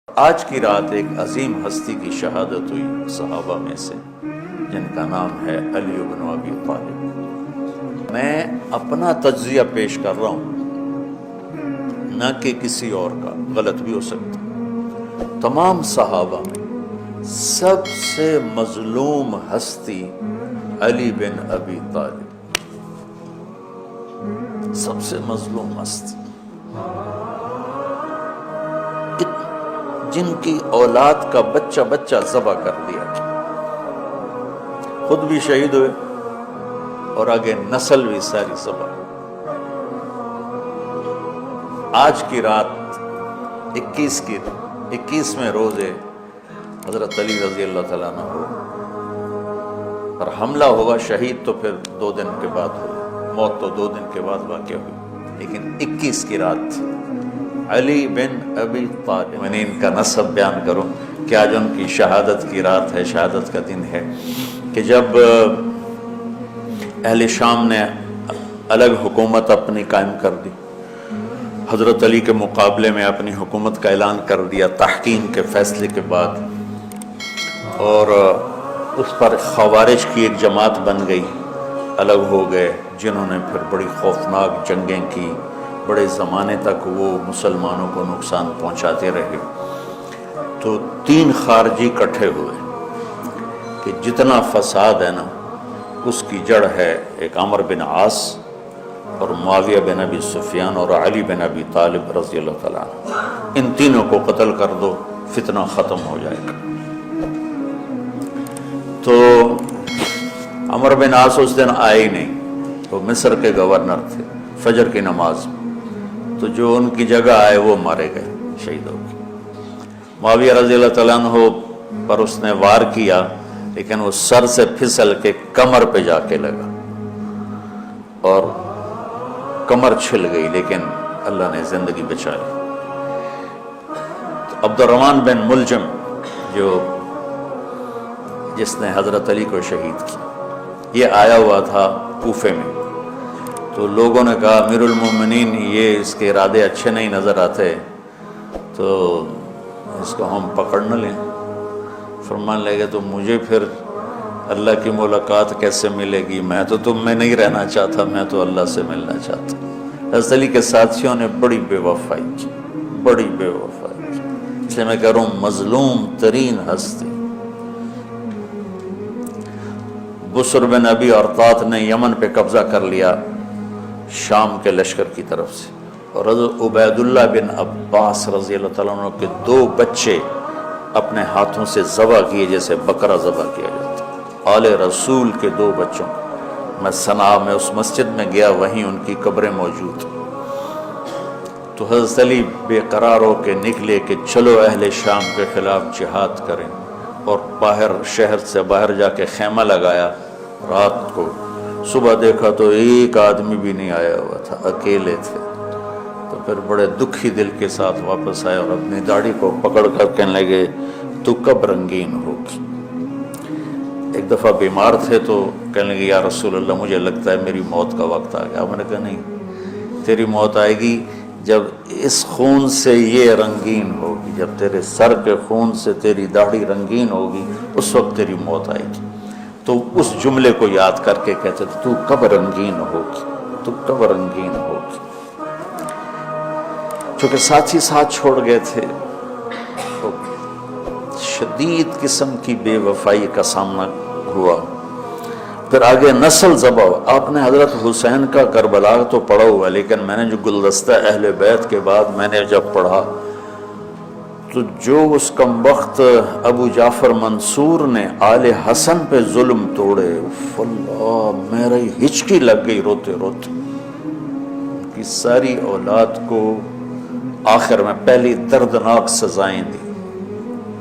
آج کی رات ایک عظیم ہستی کی شہادت ہوئی صحابہ میں سے، جن کا نام ہے علی بن ابی طالب۔ میں اپنا تجزیہ پیش کر رہا ہوں، نہ کہ کسی اور کا، غلط بھی ہو سکتا۔ تمام صحابہ میں سب سے مظلوم ہستی علی بن ابی طالب، سب سے مظلوم ہستی، جن کی اولاد کا بچہ بچہ ذبح کر دیا، خود بھی شہید ہوئے اور آگے نسل بھی ساری ذبح۔ آج کی رات 21ویں روزے حضرت علی رضی اللہ تعالیٰ عنہ پر حملہ ہوا، شہید تو پھر 2 دن کے بعد ہوئے، موت تو 2 دن کے بعد واقع ہوئی، لیکن 21 کی رات علی بن ابی طالب، میں نے ان کا نسب بیان کروں کہ آج ان کی شہادت کی رات ہے، شہادت کا دن ہے، کہ جب اہل شام نے الگ حکومت اپنی قائم کر دی، حضرت علی کے مقابلے میں اپنی حکومت کا اعلان کر دیا تحکیم کے فیصلے کے بعد، اور اس پر خوارج کی ایک جماعت بن گئی، الگ ہو گئے، جنہوں نے پھر بڑی خوفناک جنگیں کی، بڑے زمانے تک وہ مسلمانوں کو نقصان پہنچاتے رہے۔ تو 3 خارجی اکٹھے ہوئے کہ جتنا فساد ہے نا، اس کی جڑ ہے ایک عمر بن عاص اور معاویہ بن ابی سفیان اور علی بن ابی طالب رضی اللہ تعالیٰ عنہ، ان تینوں کو قتل کر دو، فتنہ ختم ہو جائے گا۔ تو عمر بن عاص اس دن آئے ہی نہیں، وہ مصر کے گورنر تھے، فجر کی نماز، تو جو ان کی جگہ آئے وہ مارے گئے، شہید ہو گئے۔ معاویہ رضی اللہ تعالیٰ عنہ پر اس نے وار کیا، لیکن وہ سر سے پھسل کے کمر پہ جا کے لگا اور کمر چھل گئی، لیکن اللہ نے زندگی بچا لی۔ عبد الرحمن بن ملجم جس نے حضرت علی کو شہید کیا، یہ آیا ہوا تھا کوفے میں، تو لوگوں نے کہا امیر المومنین یہ اس کے ارادے اچھے نہیں نظر آتے، تو اس کو ہم پکڑ نہ لیں۔ فرمان لگے تو مجھے پھر اللہ کی ملاقات کیسے ملے گی؟ میں تو تم میں نہیں رہنا چاہتا، میں تو اللہ سے ملنا چاہتا۔ حضرت علی کے ساتھیوں نے بڑی بے وفائی کی، بڑی بے وفائی کی، اس لیے میں کہہ رہا ہوں مظلوم ترین ہستی۔ بسر بن ابی ارطاط نے یمن پہ قبضہ کر لیا شام کے لشکر کی طرف سے، اور حضرت عبید اللہ بن عباس رضی اللہ تعالیٰ عنہ کے 2 بچے اپنے ہاتھوں سے ذبح کیے، جیسے بکرا ذبح کیا جاتا۔ آل رسول کے 2 بچوں، میں صنعاء میں اس مسجد میں گیا، وہیں ان کی قبریں موجود، تو حضرت علی بے قرار ہو کے نکلے کہ چلو اہل شام کے خلاف جہاد کریں، اور باہر شہر سے باہر جا کے خیمہ لگایا رات کو۔ صبح دیکھا تو ایک آدمی بھی نہیں آیا ہوا تھا، اکیلے تھے۔ تو پھر بڑے دکھی دل کے ساتھ واپس آئے اور اپنی داڑھی کو پکڑ کر کہنے لگے تو کب رنگین ہوگی؟ ایک دفعہ بیمار تھے تو کہنے لگے یا رسول اللہ مجھے لگتا ہے میری موت کا وقت آ گیا۔ میں نے کہا نہیں، تیری موت آئے گی جب اس خون سے یہ رنگین ہوگی، جب تیرے سر کے خون سے تیری داڑھی رنگین ہوگی، اس وقت تیری موت آئے گی۔ تو اس جملے کو یاد کر کے کہتے تھے تو کب رنگین ہوگی، تو کب رنگین ہوگی۔ چونکہ ساتھی ساتھ چھوڑ گئے تھے، تو شدید قسم کی بے وفائی کا سامنا ہوا۔ پھر آگے نسل ذبح۔ آپ نے حضرت حسین کا کربلا تو پڑھا ہوا، لیکن میں نے جو گلدستہ اہل بیت کے بعد میں نے جب پڑھا، تو جو اس کمبخت ابو جعفر منصور نے آل حسن پہ ظلم توڑے، اللہ میری ہچکی لگ گئی روتے روتے۔ ان کی ساری اولاد کو آخر میں پہلی دردناک سزائیں دی،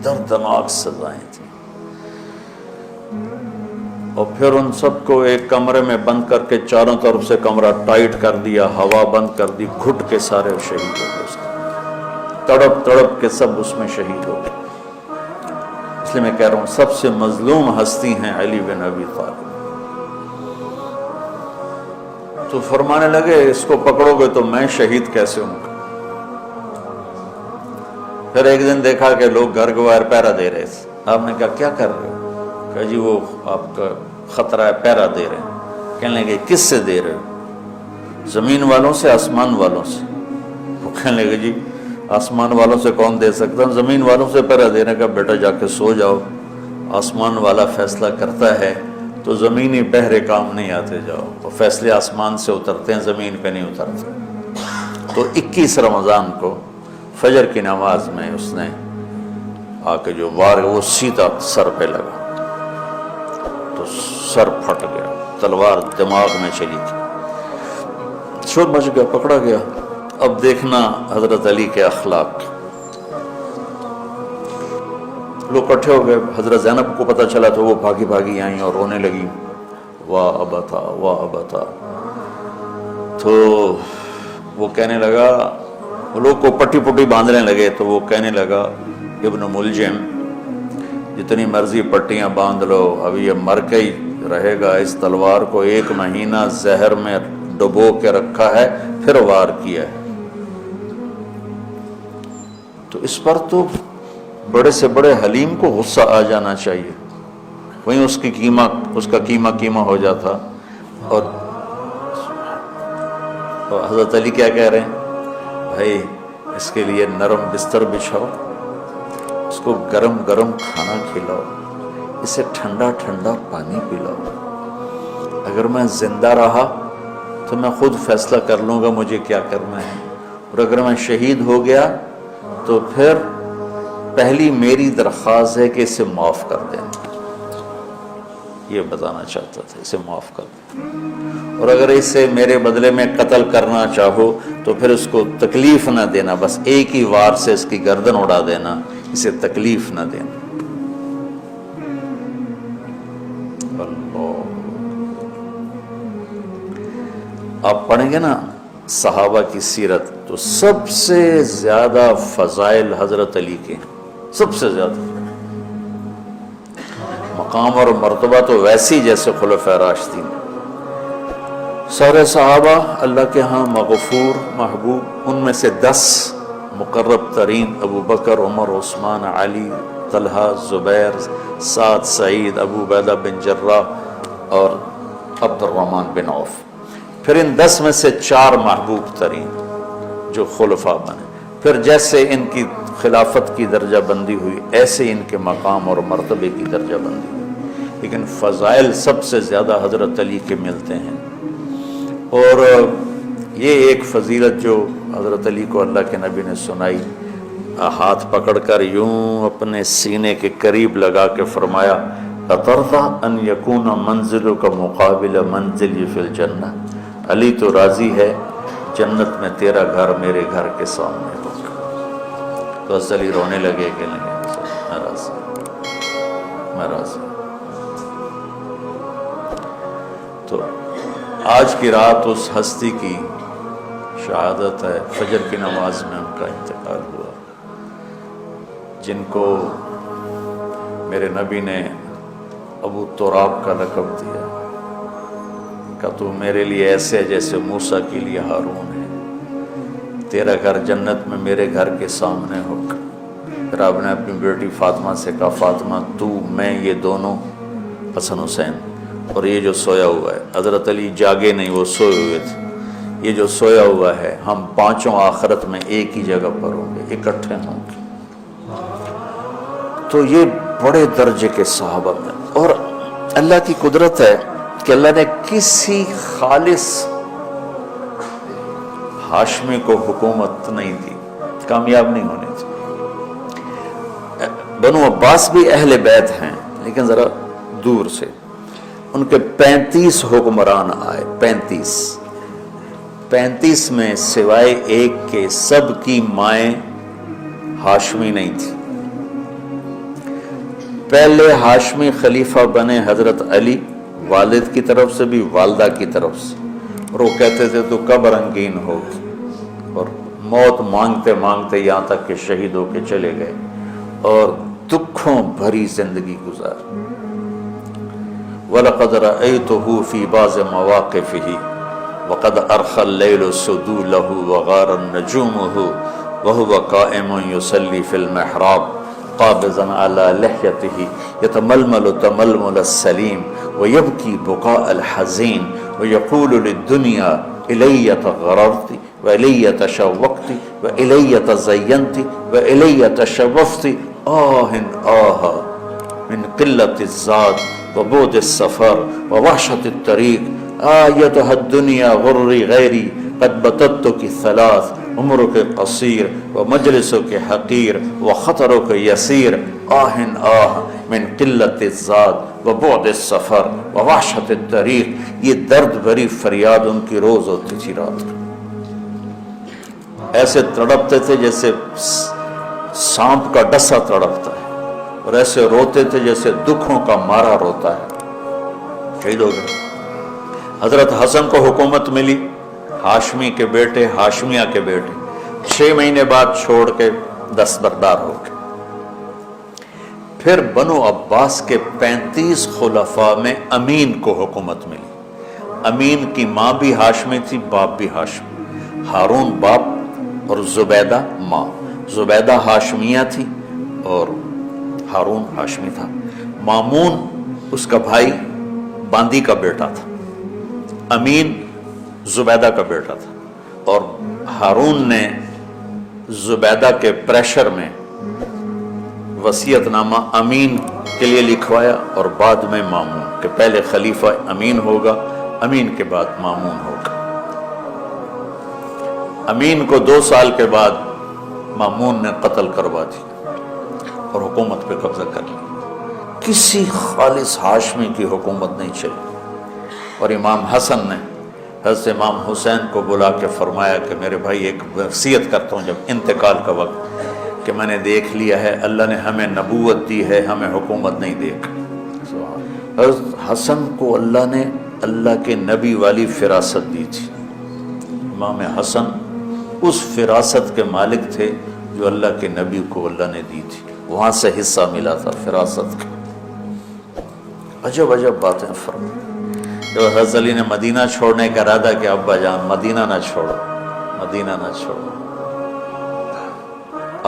دردناک سزائیں دی، اور پھر ان سب کو ایک کمرے میں بند کر کے چاروں طرف سے کمرہ ٹائٹ کر دیا، ہوا بند کر دی، گھٹ کے سارے شہید ہو گئے، تڑپ تڑپ کے سب اس میں شہید ہو گئے۔ اس لیے میں کہہ رہا ہوں سب سے مظلوم ہستی ہیں علی بن ابی طالب۔ تو فرمانے لگے اس کو پکڑو گے تو میں شہید کیسے ہوں گا؟ پھر ایک دن دیکھا کہ لوگ گھر کے باہر پہرا دے رہے تھے. آپ نے کہا کیا کر رہے ہو؟ کہا جی وہ آپ کا خطرہ ہے، پہرا دے رہے ہیں. کہنے لگے کس سے دے رہے ہو؟ زمین والوں سے، آسمان والوں سے. وہ کہنے لگے جی آسمان والوں سے کون دے سکتا ہوں، زمین والوں سے پہرا دینے کا. بیٹا جا کے سو جاؤ، آسمان والا فیصلہ کرتا ہے تو زمینی بہرے کام نہیں آتے. جاؤ، وہ فیصلے آسمان سے اترتے ہیں، زمین پہ نہیں اترتے. تو 21 رمضان کو فجر کی نماز میں اس نے آ کے جو وار وہ سیدھا سر پہ لگا تو سر پھٹ گیا، تلوار دماغ میں چلی گئی، شور مچ گیا، پکڑا گیا. اب دیکھنا حضرت علی کے اخلاق. لوگ اکٹھے ہو گئے. حضرت زینب کو پتہ چلا تو وہ بھاگی بھاگی آئیں اور رونے لگی، واہ ابتا واہ ابتا. تو وہ کہنے لگا، وہ لوگ کو پٹی پٹی باندھنے لگے تو وہ کہنے لگا ابن ملجم جتنی مرضی پٹیاں باندھ لو، ابھی یہ مر کے ہی رہے گا. اس تلوار کو 1 مہینہ زہر میں ڈبو کے رکھا ہے، پھر وار کیا ہے. تو اس پر تو بڑے سے بڑے حلیم کو غصہ آ جانا چاہیے. وہیں اس کا قیمہ ہو جاتا. اور حضرت علی کیا کہہ رہے ہیں؟ بھائی اس کے لیے نرم بستر بچھاؤ، اس کو گرم گرم کھانا کھلاؤ، اسے ٹھنڈا ٹھنڈا پانی پلاؤ. اگر میں زندہ رہا تو میں خود فیصلہ کر لوں گا مجھے کیا کرنا ہے، اور اگر میں شہید ہو گیا تو پھر پہلی میری درخواست ہے کہ اسے معاف کر دیں. یہ بتانا چاہتا تھا، اسے معاف کر دیں. اور اگر اسے میرے بدلے میں قتل کرنا چاہو تو پھر اس کو تکلیف نہ دینا، بس ایک ہی وار سے اس کی گردن اڑا دینا، اسے تکلیف نہ دینا. اللہ، آپ پڑھیں گے نا صحابہ کی سیرت تو سب سے زیادہ فضائل حضرت علی کے، سب سے زیادہ مقام اور مرتبہ تو ویسی جیسے خلفائے راشدین. سارے صحابہ اللہ کے ہاں مغفور محبوب. ان میں سے 10 مقرب ترین ابو بکر، عمر، عثمان، علی، طلحہ، زبیر، سعد، سعید، ابو عبیدہ بن جراح اور عبد الرحمن بن عوف. پھر ان 10 میں سے 4 محبوب ترین جو خلفاء بنے. پھر جیسے ان کی خلافت کی درجہ بندی ہوئی ایسے ان کے مقام اور مرتبے کی درجہ بندی ہوئی. لیکن فضائل سب سے زیادہ حضرت علی کے ملتے ہیں. اور یہ ایک فضیلت جو حضرت علی کو اللہ کے نبی نے سنائی، ہاتھ پکڑ کر یوں اپنے سینے کے قریب لگا کے فرمایا، اَتَرْضَىٰ أَن يَكُونَ مَنزِلُكَ مُقَابِلَ مَنزِلِي فِي الْجَنَّةِ. علی تو راضی ہے جنت میں تیرا گھر میرے گھر کے سامنے ہوگا. تو حضرت علی رونے لگے کہ میں راضی. تو آج کی رات اس ہستی کی شہادت ہے، فجر کی نماز میں ان کا انتقال ہوا، جن کو میرے نبی نے ابو تراب کا لقب دیا کہ تو میرے لیے ایسے جیسے موسیٰ کے لیے ہارون ہے. تیرا گھر جنت میں میرے گھر کے سامنے ہوگا. پھر آپ نے اپنی بیٹی فاطمہ سے کہا، فاطمہ تو میں یہ دونوں، حسن حسین، اور یہ جو سویا ہوا ہے، حضرت علی جاگے نہیں، وہ سوئے ہوئے تھے، یہ جو سویا ہوا ہے ہم پانچوں آخرت میں ایک ہی جگہ پر ہوں گے، اکٹھے ہوں گے. تو یہ بڑے درجے کے صحابہ میں. اور اللہ کی قدرت ہے کہ اللہ نے کسی خالص ہاشمی کو حکومت نہیں دی، کامیاب نہیں ہونے دی. بنو عباس بھی اہل بیت ہیں لیکن ذرا دور سے. ان کے 35 حکمران آئے، 35 میں سوائے ایک کے سب کی مائیں ہاشمی نہیں تھی. پہلے ہاشمی خلیفہ بنے حضرت علی، والد کی طرف سے بھی والدہ کی طرف سے. اور وہ کہتے تھے تو کب رنگین ہوگی، اور موت مانگتے مانگتے یہاں تک کہ شہید ہو کے چلے گئے اور دکھوں بھری زندگی گزاری. وَلَقَدْ رَأَيْتُهُ فِي بَعْضِ مَوَاقِفِهِ وَقَدْ أَرْخَى اللَّيْلُ سُدُولَهُ وَغَارَ النَّجُومُهُ وهو قائم يصلي في المحراب قابضا على لحيته يتململ تململ السليم ويبكي بكاء الحزين ويقول للدنيا إلي تغررت وإلي تشوقت وإلي تزينت وإلي تشوفت آه من قلة الزاد وبعد السفر ووحشة الطريق آيتها الدنيا غري غيري قد بتتك ثلاث عمرك قصير ومجلسك حقير وخطرك يسير من قلة الزاد وبعد السفر ووحشة الطريق. یہ درد بھری فریاد ان کی روز ہوتی تھی رات. ایسے تڑپتے تھے جیسے سانپ کا ڈسا تڑپتا ہے, اور ایسے روتے تھے جیسے دکھوں کا مارا روتا ہے. شہید ہو گئے. حضرت حسن کو حکومت ملی, ہاشمی کے بیٹے, ہاشمیہ کے بیٹے. 6 مہینے بعد چھوڑ کے دستبردار ہو گئے. پھر بنو عباس کے 35 خلفاء میں امین کو حکومت ملی. امین کی ماں بھی ہاشمی تھی, باپ بھی ہاشمی. ہارون باپ اور زبیدہ ماں. زبیدہ ہاشمیہ تھی اور ہارون ہاشمی تھا. مامون اس کا بھائی باندی کا بیٹا تھا. امین زبیدہ کا بیٹا تھا, اور ہارون نے زبیدہ کے پریشر میں وصیت نامہ امین کے لیے لکھوایا, اور بعد میں مامون, کہ پہلے خلیفہ امین ہوگا, امین کے بعد مامون ہوگا. امین کو 2 سال کے بعد مامون نے قتل کروا دی اور حکومت پہ قبضہ کر لیا. کسی خالص ہاشمی کی حکومت نہیں چلی. اور امام حسن نے حضرت امام حسین کو بلا کے فرمایا کہ میرے بھائی ایک وصیت کرتا ہوں جب انتقال کا وقت, کہ میں نے دیکھ لیا ہے اللہ نے ہمیں نبوت دی ہے, ہمیں حکومت نہیں دے گا. حضرت حسن کو اللہ نے اللہ کے نبی والی فراست دی تھی. امام حسن اس فراست کے مالک تھے جو اللہ کے نبی کو اللہ نے دی تھی. وہاں سے حصہ ملا تھا فراست کا. عجب عجب باتیں فرمائیں. جو حضرت علی نے مدینہ چھوڑنے کا ارادہ کیا, ابا جان مدینہ نہ چھوڑو, مدینہ نہ چھوڑو,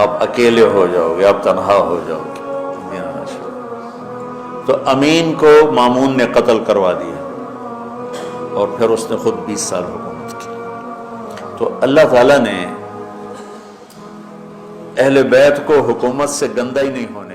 آپ اکیلے ہو جاؤ گے, آپ تنہا ہو جاؤ گے, مدینہ نہ چھوڑو. تو امین کو مامون نے قتل کروا دیا, اور پھر اس نے خود 20 سال حکومت کی. تو اللہ تعالیٰ نے اہل بیت کو حکومت سے گندہ ہی نہیں ہونے